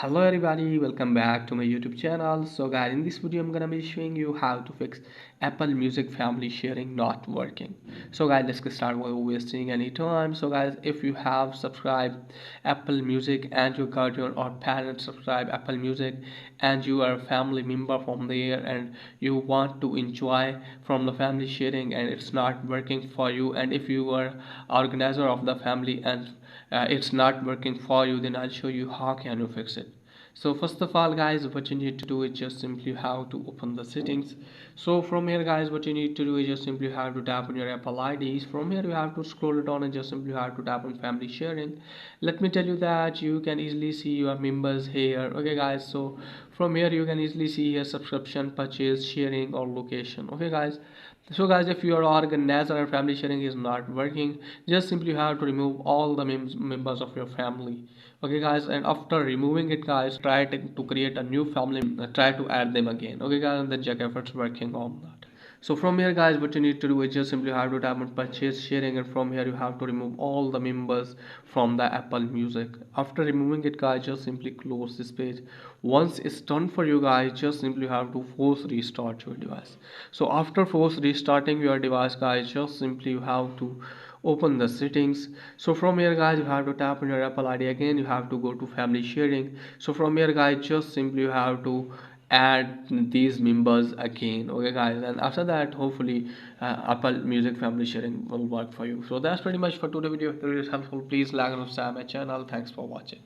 Hello everybody, welcome back to my YouTube channel. So guys, in this video I'm gonna be showing you how to fix Apple Music family sharing not working. So guys, let's get started without wasting any time. So guys, if you have subscribed Apple Music and your guardian or parent subscribe Apple Music and you are a family member from there and you want to enjoy from the family sharing and it's not working for you, and if you are organizer of the family and it's not working for you, then I'll show you how can you fix it. So first of all guys, what you need to do is just simply how to open the settings. So from here guys, what you need to do is just simply have to tap on your Apple IDs. From here you have to scroll it on and just simply have to tap on family sharing. Let me tell you that you can easily see your members here. Okay guys, so from here you can easily see here subscription, purchase, sharing or location. Okay guys, so guys, if your organizer or family sharing is not working, just simply have to remove all the members of your family. Okay guys, and after removing it guys, try to create a new family, try to add them again. Okay guys, and then check if it's working on that. So from here guys, what you need to do is just simply have to tap on purchase sharing, and from here you have to remove all the members from the Apple Music. After removing it guys, just simply close this page. Once it's done for you guys, just simply have to force restart your device. So after force restarting your device guys, just simply you have to open the settings. So from here guys, you have to tap on your Apple ID again, you have to go to family sharing. So from here guys, just simply you have to add these members again. Okay guys, and after that hopefully Apple Music family sharing will work for you. So that's pretty much for today's video. If it is helpful, please like and subscribe my channel. Thanks for watching.